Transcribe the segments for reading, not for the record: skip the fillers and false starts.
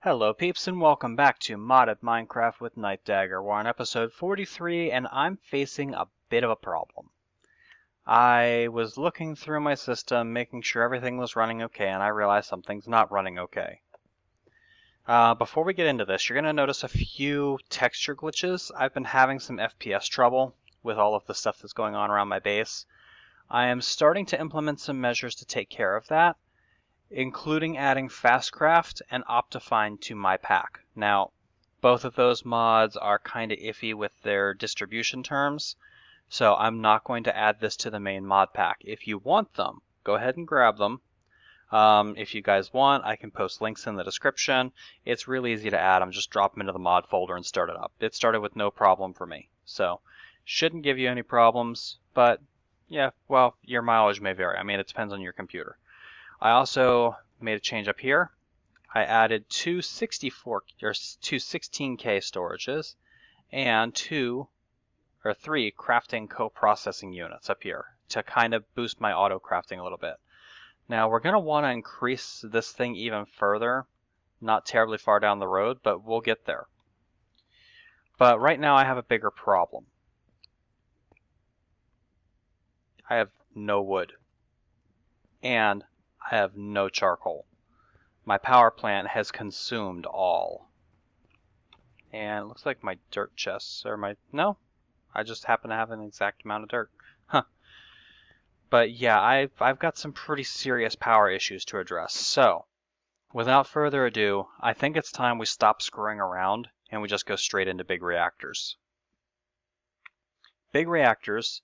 Hello peeps and welcome back to Modded Minecraft with Nightdagger. We're on episode 43 and I'm facing a bit of a problem. I was looking through my system, making sure everything was running okay, and I realized something's not running okay. Before we get into this, you're going to notice a few texture glitches. I've been having some FPS trouble with all of the stuff that's going on around my base. I am starting to implement some measures to take care of that, including adding Fastcraft and Optifine to my pack. Now, both of those mods are kind of iffy with their distribution terms, so I'm not going to add this to the main mod pack. If you want them, go ahead and grab them. If you guys want, I can post links in the description. It's really easy to add them. Just drop them into the mod folder and start it up. It started with no problem for me, so shouldn't give you any problems, but yeah, well, your mileage may vary. I mean, it depends on your computer. I also made a change up here. I added two 16K storages and three crafting co-processing units up here to kind of boost my auto crafting a little bit. Now we're going to want to increase this thing even further, not terribly far down the road, but we'll get there. But right now I have a bigger problem. I have no wood, and I have no charcoal. My power plant has consumed all. And it looks like my dirt chests no, I just happen to have an exact amount of dirt. Huh. But yeah, I've got some pretty serious power issues to address. So, without further ado, I think it's time we stop screwing around and we just go straight into Big Reactors. Big Reactors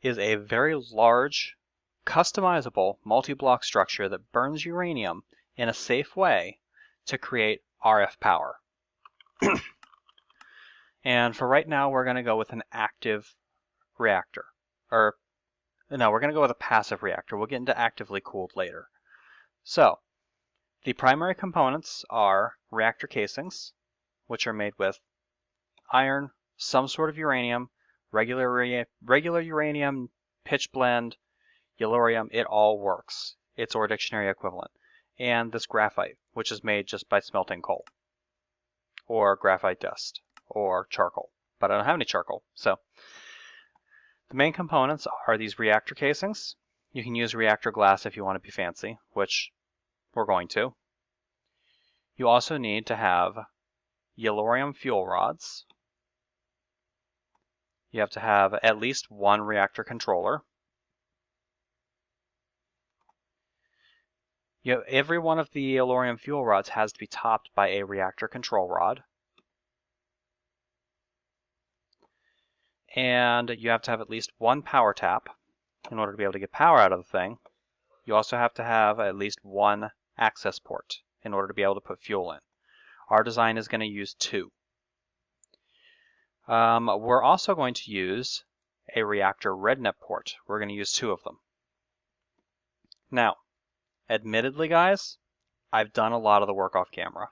is a very large, customizable multi-block structure that burns uranium in a safe way to create RF power. And for right now, we're going to go with an active reactor. We're going to go with a passive reactor. We'll get into actively cooled later. So, the primary components are reactor casings, which are made with iron, some sort of uranium, regular uranium, pitch blend, yellorium. It all works. It's our dictionary equivalent. And this graphite, which is made just by smelting coal, or graphite dust, or charcoal. But I don't have any charcoal, so the main components are these reactor casings. You can use reactor glass if you want to be fancy, which we're going to. You also need to have yellorium fuel rods. You have to have at least one reactor controller. Every one of the yellorium fuel rods has to be topped by a reactor control rod. And you have to have at least one power tap in order to be able to get power out of the thing. You also have to have at least one access port in order to be able to put fuel in. Our design is going to use two. We're also going to use a reactor rednet port. We're going to use two of them. Now, admittedly, guys, I've done a lot of the work off camera,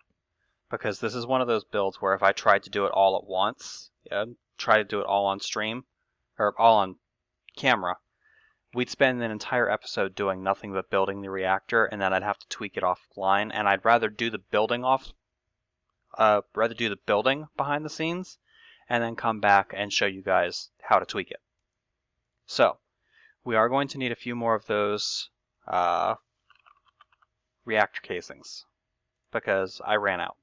because this is one of those builds where if I tried to do it all at once, try to do it all on stream, or all on camera, we'd spend an entire episode doing nothing but building the reactor, and then I'd have to tweak it offline, and I'd rather do the building behind the scenes, and then come back and show you guys how to tweak it. So, we are going to need a few more of those reactor casings, because I ran out.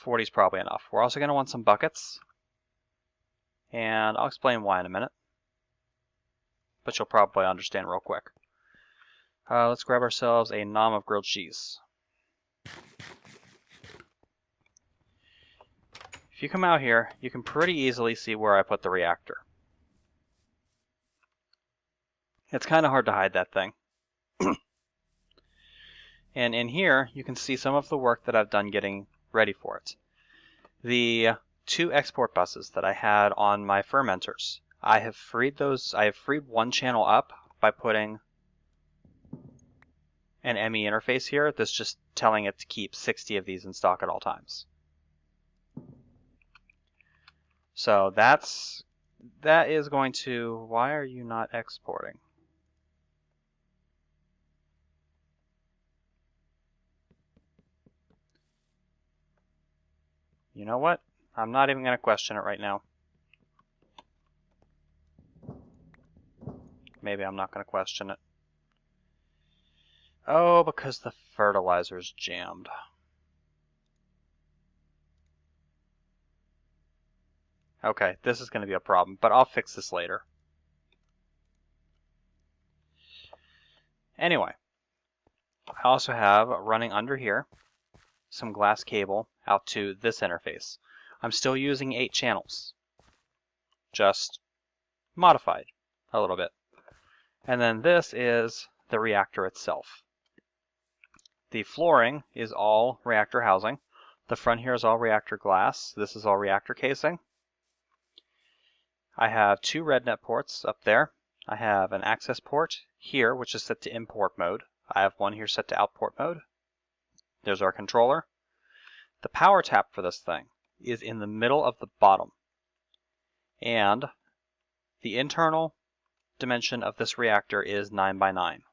$40 is probably enough. We're also going to want some buckets, and I'll explain why in a minute, but you'll probably understand real quick. Let's grab ourselves a nom of grilled cheese. If you come out here, you can pretty easily see where I put the reactor. It's kind of hard to hide that thing. And in here, you can see some of the work that I've done getting ready for it. The two export buses that I had on my fermenters, I have freed one channel up by putting an ME interface here that's just telling it to keep 60 of these in stock at all times. So that is going to... Why are you not exporting? You know what? I'm not even going to question it right now. Maybe I'm not going to question it. Oh, because the fertilizer's jammed. Okay, this is going to be a problem, but I'll fix this later. Anyway, I also have running under here some glass cable out to this interface. I'm still using 8 channels, just modified a little bit. And then this is the reactor itself. The flooring is all reactor housing. The front here is all reactor glass. This is all reactor casing. I have 2 RedNet ports up there. I have an access port here, which is set to import mode. I have one here set to output mode. There's our controller. The power tap for this thing is in the middle of the bottom. And the internal dimension of this reactor is 9 by 9.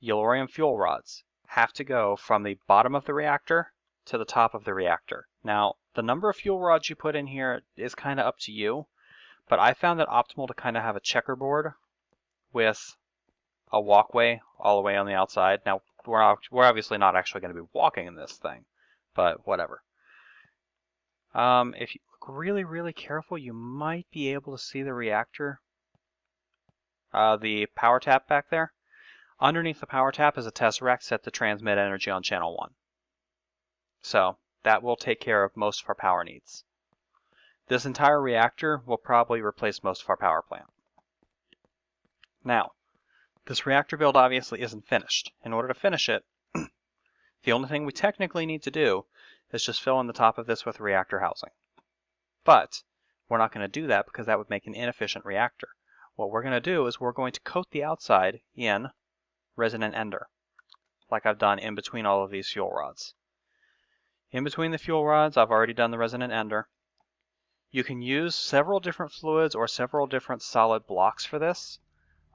Yellorium fuel rods have to go from the bottom of the reactor to the top of the reactor. Now, the number of fuel rods you put in here is kind of up to you, but I found it optimal to kind of have a checkerboard with a walkway all the way on the outside. Now, we're obviously not actually going to be walking in this thing, but whatever. If you look really, really careful, you might be able to see the reactor, the power tap back there. Underneath the power tap is a tesseract set to transmit energy on channel 1. So that will take care of most of our power needs. This entire reactor will probably replace most of our power plant. Now, this reactor build obviously isn't finished. In order to finish it, the only thing we technically need to do is just fill in the top of this with reactor housing. But we're not going to do that because that would make an inefficient reactor. What we're going to do is we're going to coat the outside in resin and ender, like I've done in between all of these fuel rods. In between the fuel rods, I've already done the resin and ender. You can use several different fluids or several different solid blocks for this.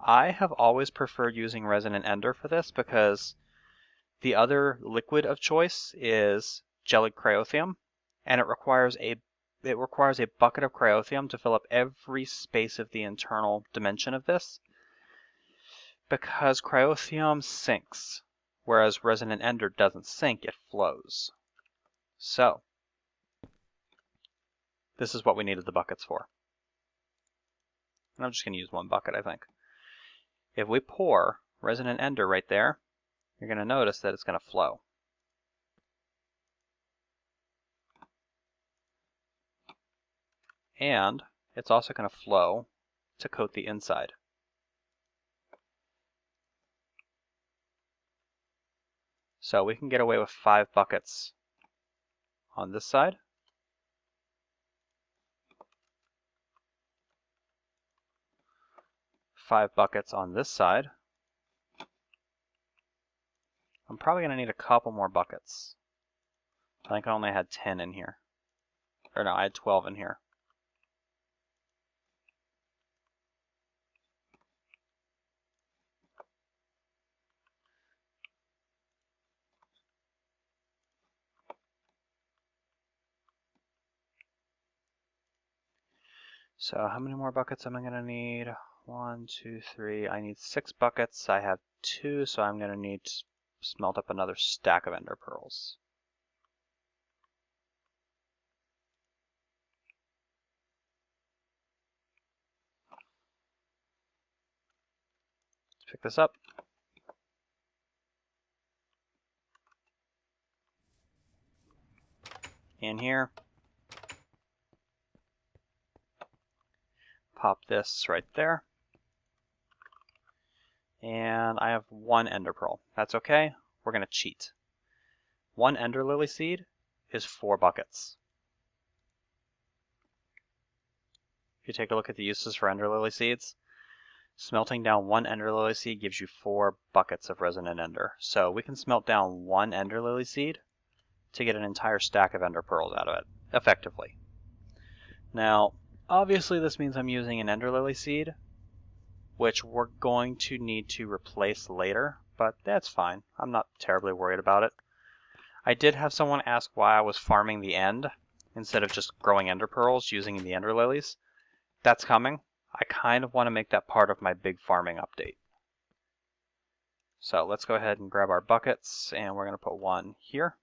I have always preferred using resin and ender for this because the other liquid of choice is gelid cryothium, and it requires a bucket of cryothium to fill up every space of the internal dimension of this, because cryothium sinks, whereas resin and ender doesn't sink, it flows. So, this is what we needed the buckets for. And I'm just going to use one bucket, I think. If we pour resin and ender right there, you're going to notice that it's going to flow. And it's also going to flow to coat the inside. So we can get away with 5 buckets on this side. Five buckets on this side. I'm probably going to need a couple more buckets. I think I only had 10 in here. Or no, I had 12 in here. So how many more buckets am I going to need? 1, 2, 3. I need 6 buckets. I have 2, so I'm going to need to smelt up another stack of ender pearls. Let's pick this up. In here. Pop this right there. And I have 1 ender pearl. That's okay. We're going to cheat. 1 ender lily seed is 4 buckets. If you take a look at the uses for ender lily seeds, smelting down 1 ender lily seed gives you 4 buckets of resin and ender. So we can smelt down 1 ender lily seed to get an entire stack of ender pearls out of it, effectively. Now, obviously this means I'm using an ender lily seed, which we're going to need to replace later, but that's fine. I'm not terribly worried about it. I did have someone ask why I was farming the end instead of just growing ender pearls using the ender lilies. That's coming. I kind of want to make that part of my big farming update. So let's go ahead and grab our buckets, and we're going to put one here,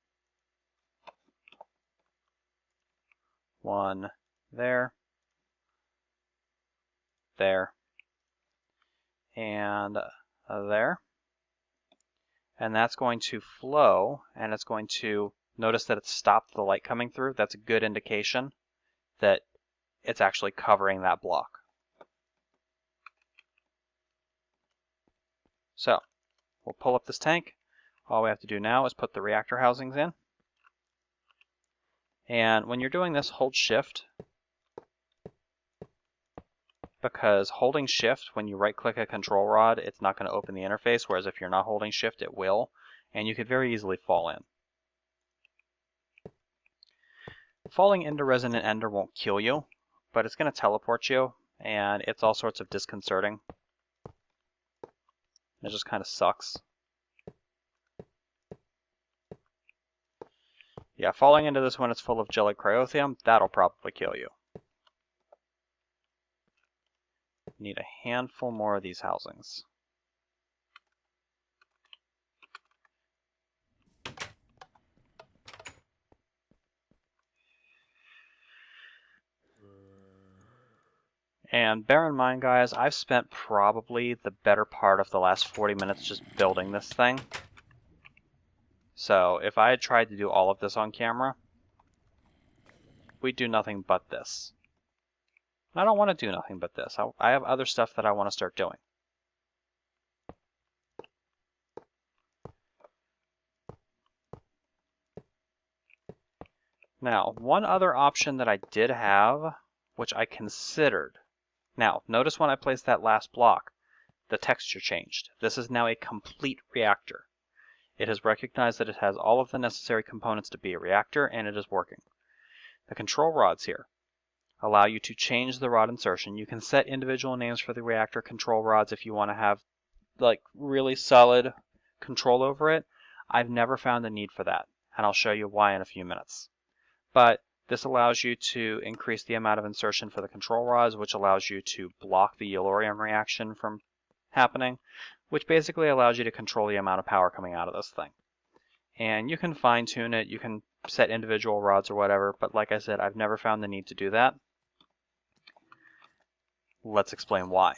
one there, there, and there. And that's going to flow, and it's going to notice that it's stopped the light coming through. That's a good indication that it's actually covering that block. So we'll pull up this tank. All we have to do now is put the reactor housings in. And when you're doing this, hold shift, because holding shift when you right click a control rod, it's not going to open the interface, whereas if you're not holding shift, it will, and you could very easily fall in. Falling into Resonant Ender won't kill you, but it's going to teleport you, and it's all sorts of disconcerting. It just kind of sucks. Yeah, falling into this when it's full of gelid cryotheum, that'll probably kill you. Need a handful more of these housings. And bear in mind, guys, I've spent probably the better part of the last 40 minutes just building this thing. So if I had tried to do all of this on camera, we'd do nothing but this. I don't want to do nothing but this. I have other stuff that I want to start doing. Now, one other option that I did have, which I considered. Now, notice when I placed that last block, the texture changed. This is now a complete reactor. It has recognized that it has all of the necessary components to be a reactor, and it is working. The control rods here allow you to change the rod insertion. You can set individual names for the reactor control rods if you want to have like really solid control over it. I've never found the need for that, and I'll show you why in a few minutes. But this allows you to increase the amount of insertion for the control rods, which allows you to block the yellorium reaction from happening, which basically allows you to control the amount of power coming out of this thing. And you can fine tune it, you can set individual rods or whatever, but like I said, I've never found the need to do that. Let's explain why.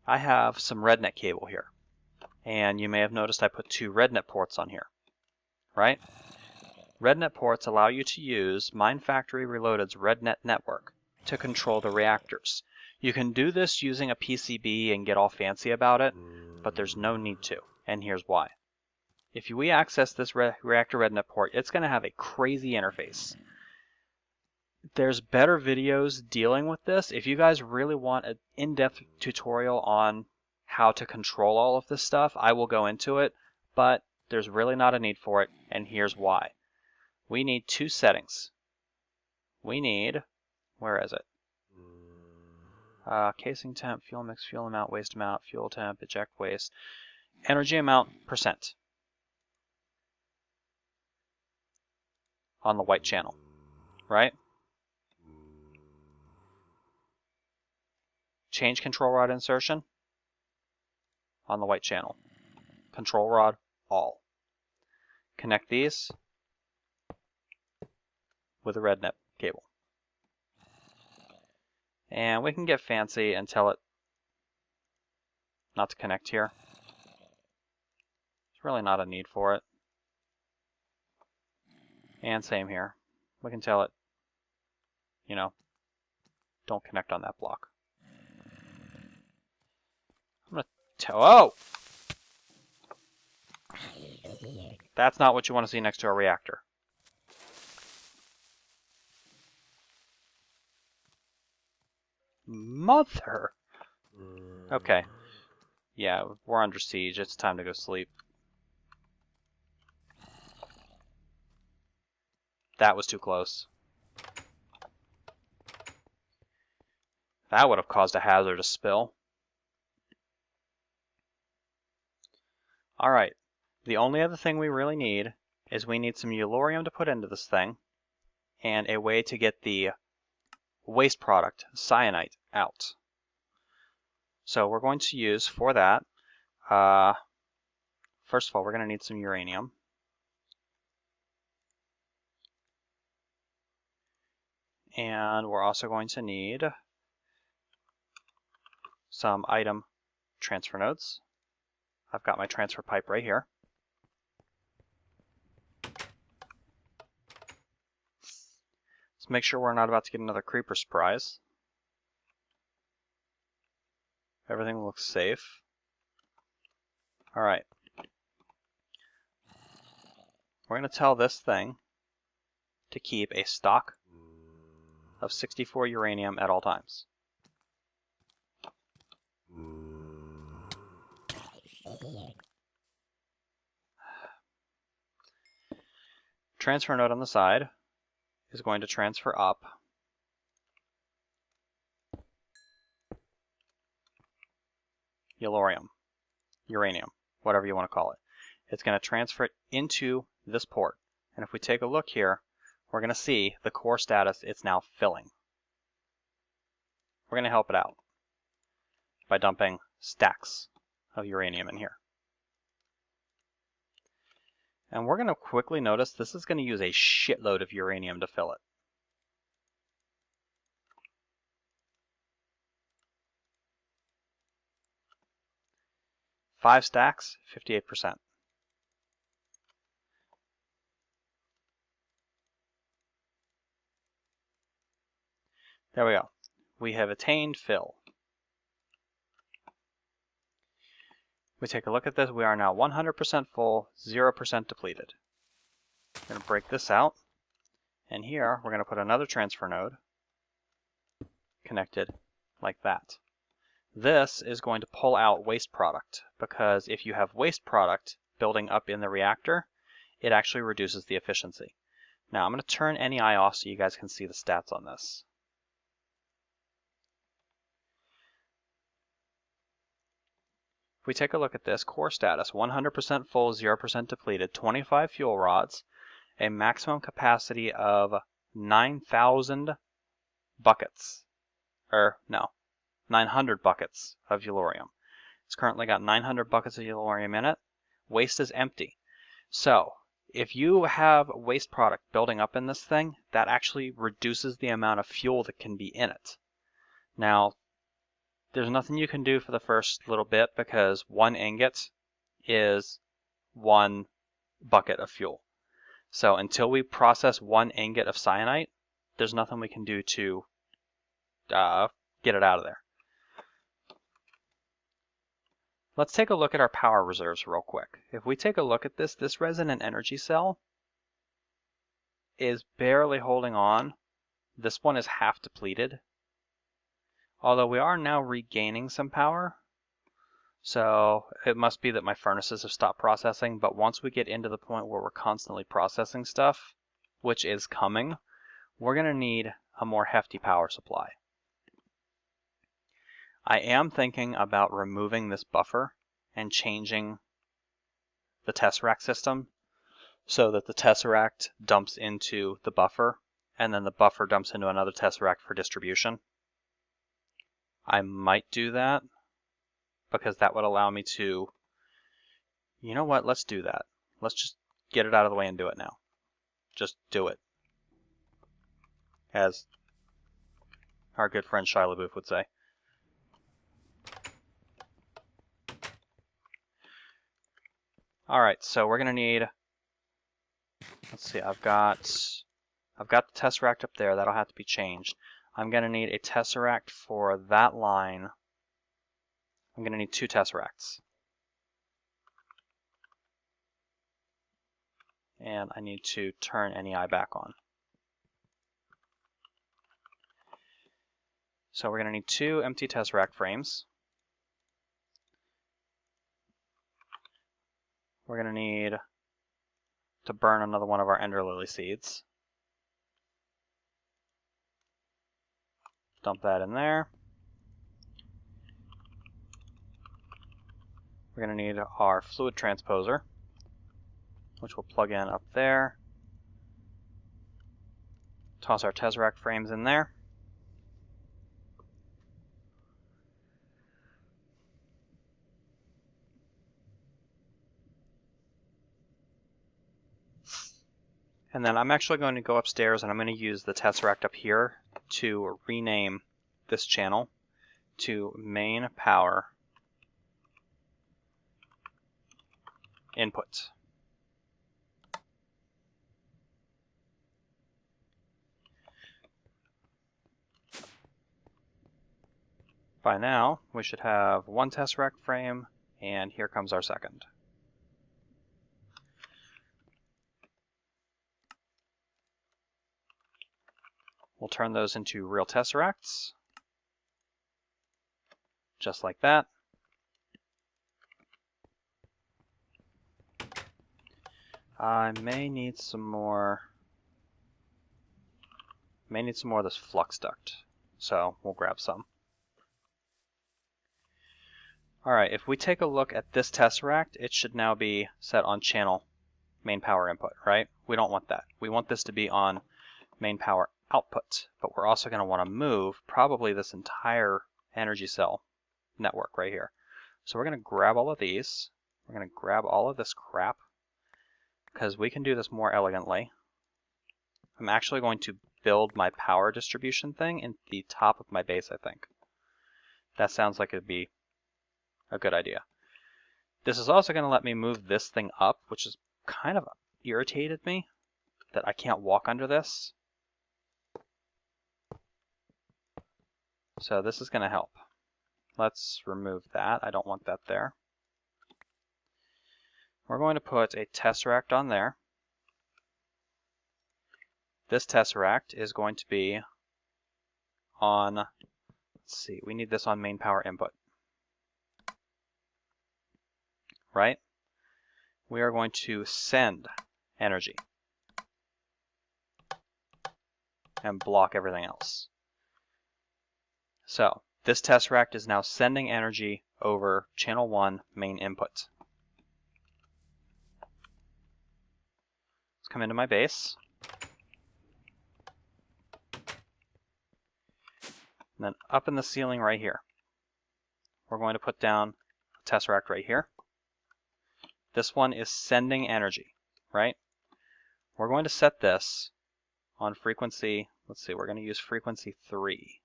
I have some RedNet cable here, and you may have noticed I put 2 RedNet ports on here, right? RedNet ports allow you to use MineFactory Reloaded's RedNet network to control the reactors. You can do this using a PCB and get all fancy about it, but there's no need to, and here's why. If we access this reactor RedNet port, it's going to have a crazy interface. There's better videos dealing with this. If you guys really want an in-depth tutorial on how to control all of this stuff, I will go into it, but there's really not a need for it, and here's why. We need 2 settings. We need, where is it? Casing temp, fuel mix, fuel amount, waste amount, fuel temp, eject waste, energy amount, %. On the white channel, right? Change control rod insertion on the white channel. Control rod, all. Connect these with a RedNet cable. And we can get fancy and tell it not to connect here. There's really not a need for it. And same here. We can tell it, you know, don't connect on that block. I'm gonna tell, oh! That's not what you want to see next to a reactor. Mother! Okay. Yeah, we're under siege. It's time to go sleep. That was too close. That would have caused a hazardous spill. Alright, the only other thing we really need is we need some yellorium to put into this thing and a way to get the waste product, cyanite, out. So we're going to use, for that, first of all, we're going to need some uranium. And we're also going to need some item transfer nodes. I've got my transfer pipe right here. Let's make sure we're not about to get another creeper surprise. Everything looks safe. Alright. We're going to tell this thing to keep a stock of 64 uranium at all times. Transfer node on the side is going to transfer up yellorium, uranium, whatever you want to call it. It's going to transfer it into this port. And if we take a look here, we're going to see the core status, it's now filling. We're going to help it out by dumping stacks of uranium in here. And we're going to quickly notice this is going to use a shitload of uranium to fill it. Five stacks, 58%. There we go. We have attained fill. We take a look at this. We are now 100% full, 0% depleted. I'm going to break this out. And here, we're going to put another transfer node connected like that. This is going to pull out waste product, because if you have waste product building up in the reactor, it actually reduces the efficiency. Now, I'm going to turn NEI off so you guys can see the stats on this. If we take a look at this, core status, 100% full, 0% depleted, 25 fuel rods, a maximum capacity of 9,000 buckets. 900 buckets of yellorium. It's currently got 900 buckets of yellorium in it. Waste is empty. So, if you have waste product building up in this thing, that actually reduces the amount of fuel that can be in it. Now, there's nothing you can do for the first little bit because one ingot is one bucket of fuel. So until we process one ingot of cyanite, there's nothing we can do to get it out of there. Let's take a look at our power reserves real quick. If we take a look at this resonant energy cell is barely holding on. This one is half depleted. Although we are now regaining some power. So it must be that my furnaces have stopped processing, but once we get into the point where we're constantly processing stuff, which is coming, we're going to need a more hefty power supply. I am thinking about removing this buffer and changing the tesseract system so that the tesseract dumps into the buffer and then the buffer dumps into another tesseract for distribution. I might do that because that would allow me to, you know what, let's do that. Let's just get it out of the way and do it now. Just do it. As our good friend Shia LaBeouf would say. Alright, so we're going to need, let's see, I've got the tesseract up there. That'll have to be changed. I'm going to need a tesseract for that line. I'm going to need 2 tesseracts. And I need to turn NEI back on. So we're going to need 2 empty tesseract frames. We're going to need to burn another one of our ender lily seeds. Dump that in there. We're we're going to need our fluid transposer, which we'll plug in up there. Toss our tesseract frames in there. And then I'm actually going to go upstairs and I'm going to use the tesseract up here to rename this channel to main power input. By now, we should have one tesseract frame, and here comes our second. We'll turn those into real tesseracts, just like that. I may need some more of this flux duct, so we'll grab some. Alright, if we take a look at this tesseract, it should now be set on channel main power input, right? We don't want that. We want this to be on main power output, but we're also going to want to move probably this entire energy cell network right here. So we're going to grab all of these. We're going to grab all of this crap because we can do this more elegantly. I'm actually going to build my power distribution thing in the top of my base, I think. That sounds like it'd be a good idea. This is also going to let me move this thing up, which is kind of irritated me that I can't walk under this. So this is going to help. Let's remove that. I don't want that there. We're going to put a tesseract on there. This tesseract is going to be on, let's see, we need this on main power input. Right? We are going to send energy and block everything else. So this tesseract is now sending energy over channel 1 main input. Let's come into my base. And then up in the ceiling right here, we're going to put down a tesseract right here. This one is sending energy, right? We're going to set this on frequency, let's see, we're going to use frequency 3.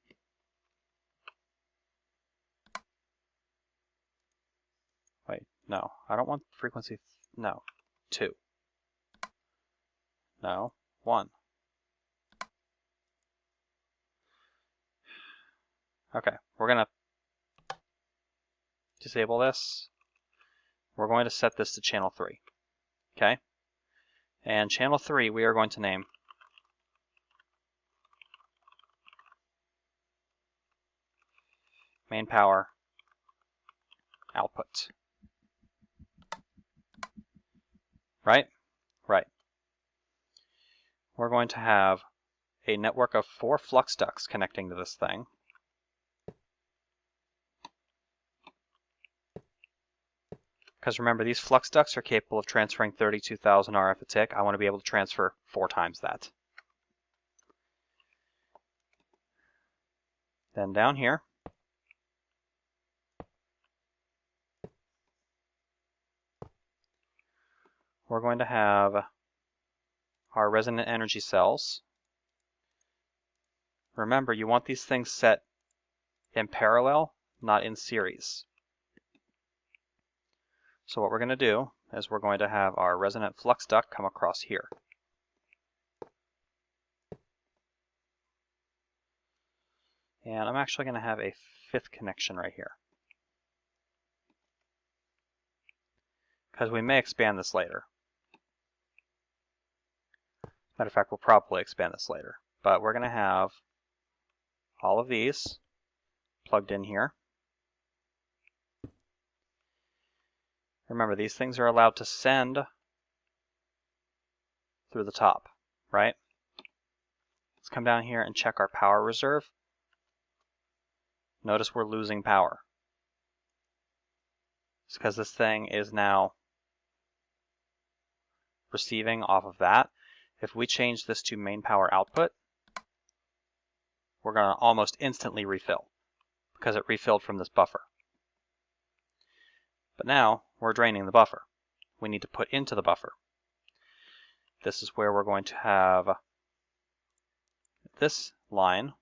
Wait, no, I don't want frequency, no, 2. No, 1. Okay, we're going to disable this. We're going to set this to channel 3, okay? And channel 3 we are going to name main power output. Right? Right. We're going to have a network of 4 flux ducts connecting to this thing. Because remember, these flux ducts are capable of transferring 32,000 RF a tick. I want to be able to transfer 4 times that. Then down here, we're going to have our resonant energy cells. Remember, you want these things set in parallel, not in series. So what we're going to do is we're going to have our resonant flux duct come across here. And I'm actually going to have a 5th connection right here, because we may expand this later. Matter of fact, we'll probably expand this later. But we're going to have all of these plugged in here. Remember, these things are allowed to send through the top, right? Let's come down here and check our power reserve. Notice we're losing power. It's because this thing is now receiving off of that. If we change this to main power output, we're going to almost instantly refill because it refilled from this buffer. But now we're draining the buffer. We need to put into the buffer. This is where we're going to have this line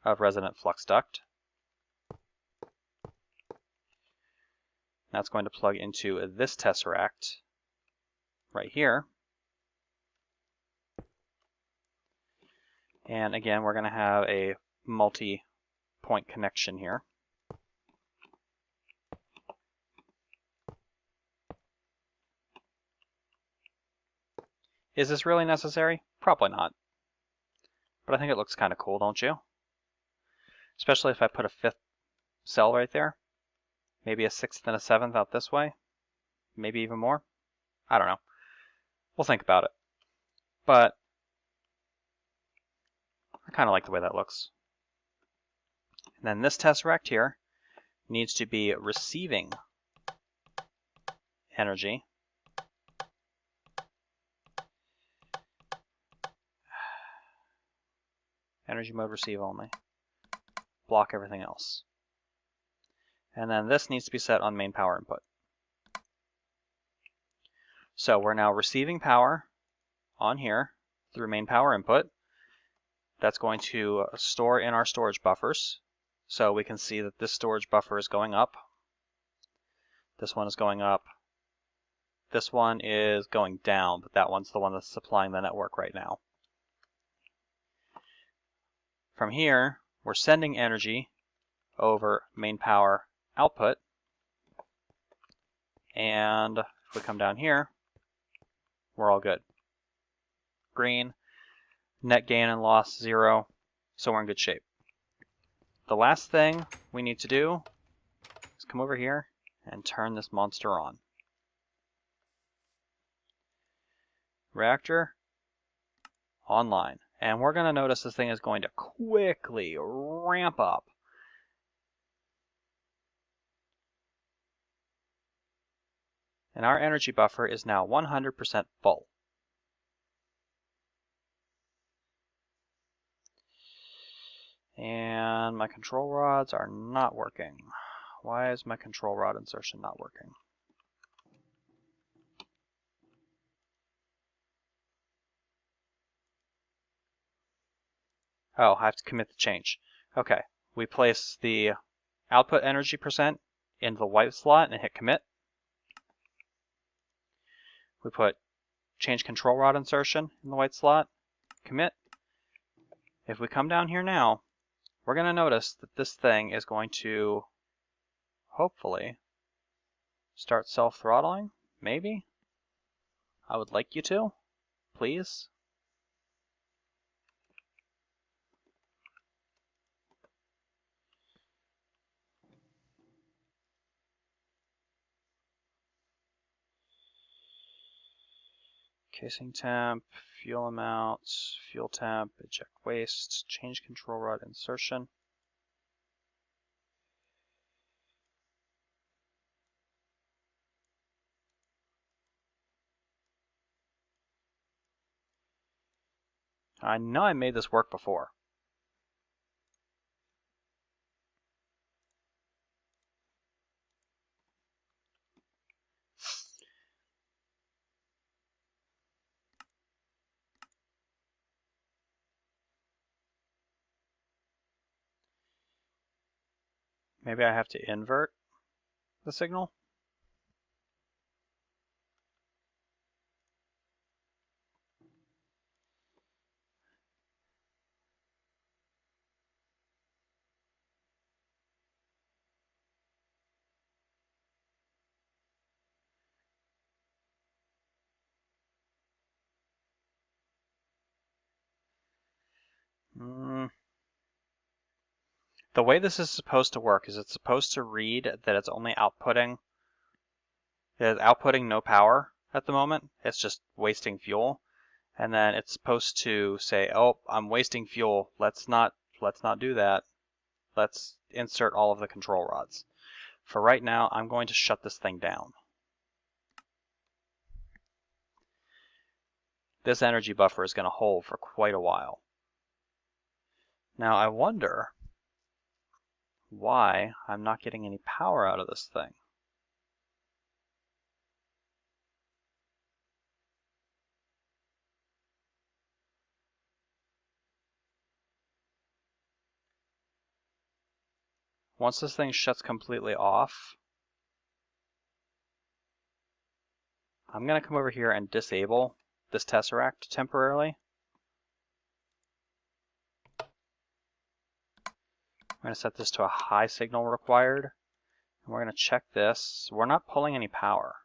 of resonant flux duct. That's going to plug into this tesseract right here. And again, we're going to have a multi-point connection here. Is this really necessary? Probably not. But I think it looks kind of cool, don't you? Especially if I put a 5th cell right there. Maybe a 6th and a 7th out this way. Maybe even more. I don't know. We'll think about it. But I kind of like the way that looks. And then this tesseract here needs to be receiving energy. Energy mode receive only. Block everything else. And then this needs to be set on main power input. So we're now receiving power on here through main power input. That's going to store in our storage buffers. So we can see that this storage buffer is going up. This one is going up. This one is going down, but that one's the one that's supplying the network right now. From here, we're sending energy over main power output. And if we come down here, we're all good. Green, net gain and loss 0, so we're in good shape. The last thing we need to do is come over here and turn this monster on. Reactor online. And we're going to notice this thing is going to quickly ramp up. And our energy buffer is now 100% full. And my control rods are not working. Why is my control rod insertion not working? Oh, I have to commit the change. Okay, we place the output energy percent into the white slot and hit commit. We put change control rod insertion in the white slot, commit. If we come down here now, we're going to notice that this thing is going to hopefully start self-throttling. Maybe? I would like you to, please. Casing temp, fuel amount, fuel temp, eject waste, change control rod insertion. I know I made this work before. Maybe I have to invert the signal. The way this is supposed to work is it's supposed to read that it's only outputting, no power at the moment. It's just wasting fuel. And then it's supposed to say, oh, I'm wasting fuel. Let's not do that. Let's insert all of the control rods. for right now, I'm going to shut this thing down. This energy buffer is going to hold for quite a while. Now I wonder why I'm not getting any power out of this thing. Once this thing shuts completely off, I'm going to come over here and disable this tesseract temporarily. I'm going to set this to a high signal required, and we're going to check this. We're not pulling any power.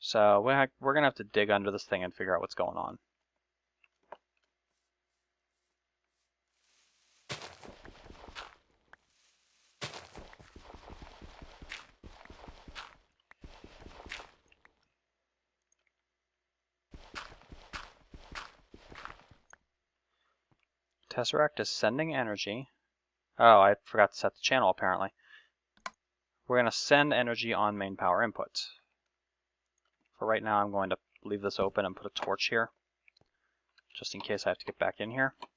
So we're going to have to dig under this thing and figure out what's going on. Tesseract is sending energy. Oh, I forgot to set the channel apparently. We're going to send energy on main power input. For right now, I'm going to leave this open and put a torch here, just in case I have to get back in here. Are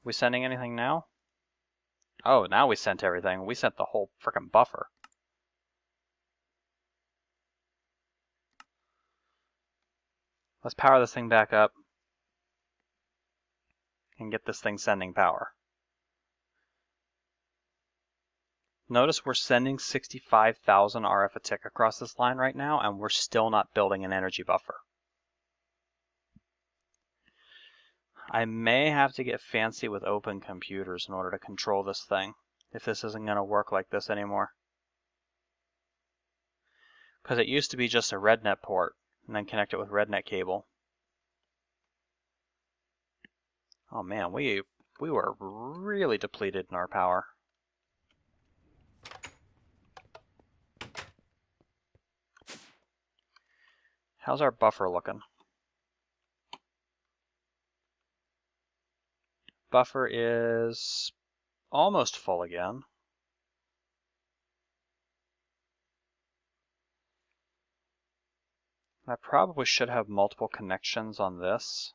we sending anything now? Oh, now we sent everything. We sent the whole frickin' buffer. Let's power this thing back up and get this thing sending power. Notice we're sending 65,000 RF a tick across this line right now, and we're still not building an energy buffer. I may have to get fancy with open computers in order to control this thing, if this isn't going to work like this anymore. Because it used to be just a RedNet port, and then connect it with RedNet cable. Oh man, we were really depleted in our power. How's our buffer looking? Buffer is almost full again. I probably should have multiple connections on this.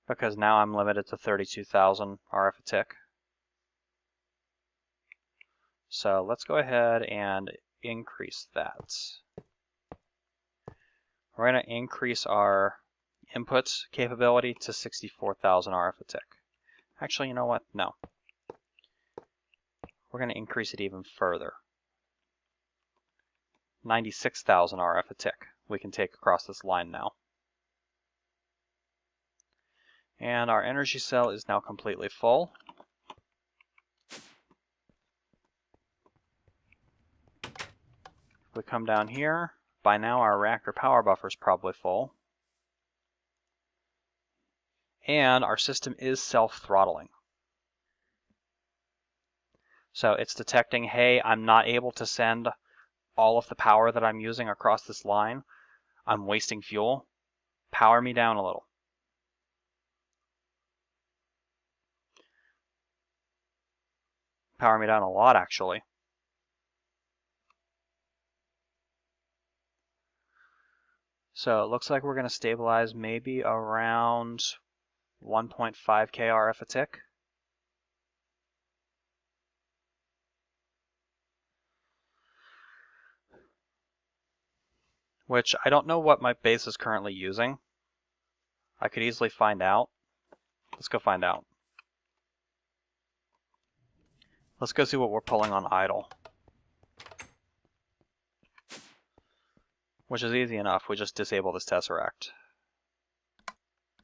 Because now I'm limited to 32,000 RF a tick. So let's go ahead and increase that. We're going to increase our input capability to 64,000 RF a tick. Actually, you know what? No. We're going to increase it even further. 96,000 RF a tick we can take across this line now. And our energy cell is now completely full. If we come down here, by now our reactor power buffer is probably full. And our system is self-throttling. So it's detecting, hey, I'm not able to send all of the power that I'm using across this line. I'm wasting fuel. Power me down a little. Power me down a lot, actually. So it looks like we're going to stabilize maybe around 1.5 KRF a tick. Which I don't know what my base is currently using. I could easily find out. Let's go find out. Let's go see what we're pulling on idle. Which is easy enough. We just disable this tesseract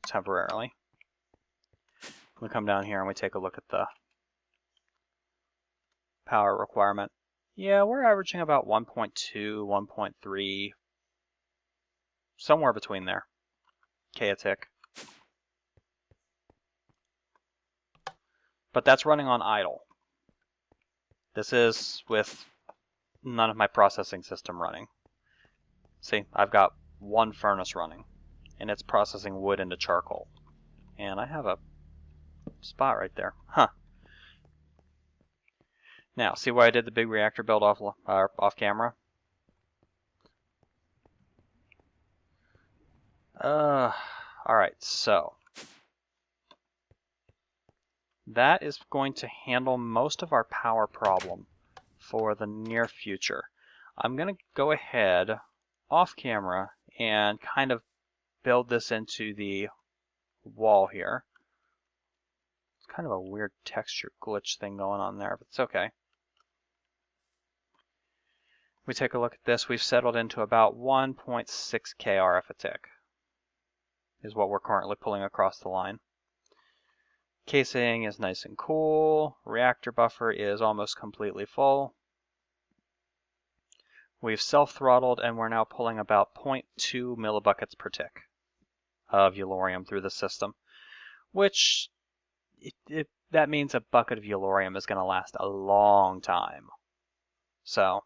temporarily. We come down here and we take a look at the power requirement. Yeah, we're averaging about 1.2, 1.3, somewhere between there. K a tick. But that's running on idle. This is with none of my processing system running. See, I've got one furnace running, and it's processing wood into charcoal. And I have a spot right there. Huh. Now, see why I did the big reactor build off camera? Alright, so that is going to handle most of our power problem for the near future. I'm going to go ahead off camera and kind of build this into the wall here. It's kind of a weird texture glitch thing going on there, but it's okay. We take a look at this, we've settled into about 1.6 KRF a tick is what we're currently pulling across the line. Casing is nice and cool. Reactor buffer is almost completely full. We've self-throttled and we're now pulling about 0.2 millibuckets per tick of Yellorium through the system, which that means a bucket of Yellorium is going to last a long time. So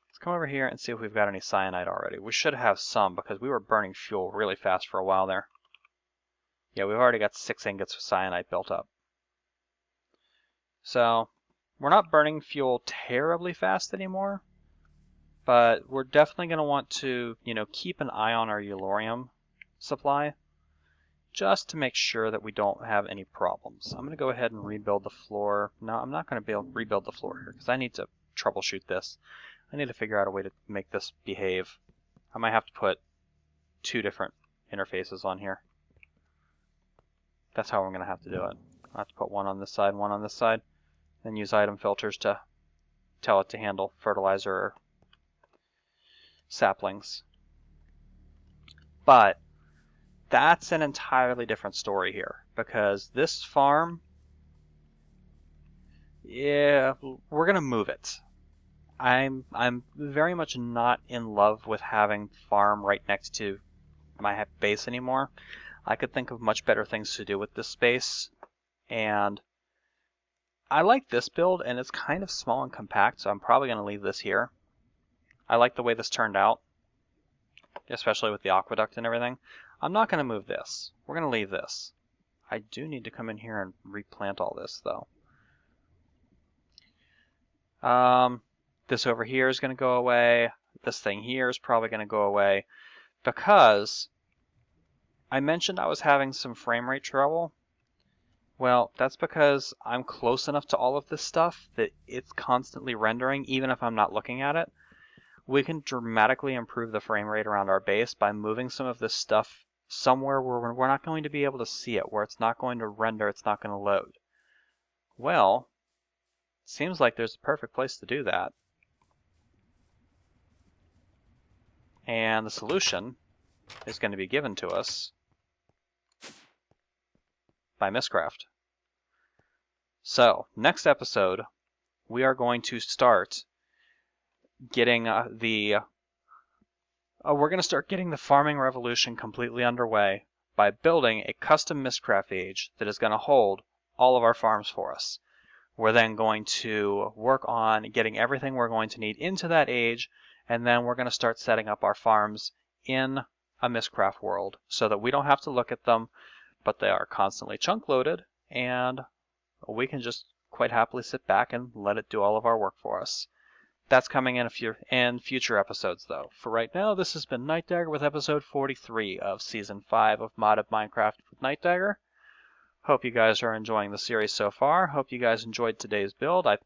let's come over here and see if we've got any cyanide already. We should have some because we were burning fuel really fast for a while there. Yeah, we've already got 6 ingots of cyanide built up. So we're not burning fuel terribly fast anymore, but we're definitely going to want to, keep an eye on our Yellorium supply just to make sure that we don't have any problems. I'm going to go ahead and rebuild the floor. No, I'm not going to rebuild the floor here because I need to troubleshoot this. I need to figure out a way to make this behave. I might have to put 2 different interfaces on here. That's how I'm going to have to do it. I'll have to put one on this side, one on this side, then use item filters to tell it to handle fertilizer or saplings. But that's an entirely different story here, because this farm, yeah, we're going to move it. I'm very much not in love with having farm right next to my base anymore. I could think of much better things to do with this space, and I like this build, and it's kind of small and compact, so I'm probably going to leave this here. I like the way this turned out, especially with the aqueduct and everything. I'm not going to move this. We're going to leave this. I do need to come in here and replant all this, though. This over here is going to go away. This thing here is probably going to go away because I mentioned I was having some frame rate trouble. Well, that's because I'm close enough to all of this stuff that it's constantly rendering even if I'm not looking at it. We can dramatically improve the frame rate around our base by moving some of this stuff somewhere where we're not going to be able to see it, where it's not going to render, it's not going to load. Well, it seems like there's a perfect place to do that. And the solution is going to be given to us by Mistcraft. So, next episode, we are going to start getting we're going to start getting the farming revolution completely underway by building a custom Mistcraft age that is going to hold all of our farms for us. We're then going to work on getting everything we're going to need into that age, and then we're going to start setting up our farms in a Mistcraft world so that we don't have to look at them, but they are constantly chunk loaded, and we can just quite happily sit back and let it do all of our work for us. That's coming in future episodes, though. For right now, this has been Nightdagger with episode 43 of Season 5 of Modded Minecraft with Nightdagger. Hope you guys are enjoying the series so far. Hope you guys enjoyed today's build. I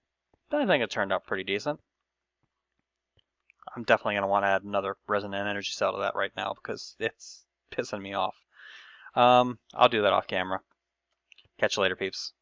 think it turned out pretty decent. I'm definitely going to want to add another resonant energy cell to that right now because it's pissing me off. I'll do that off camera. Catch you later, peeps.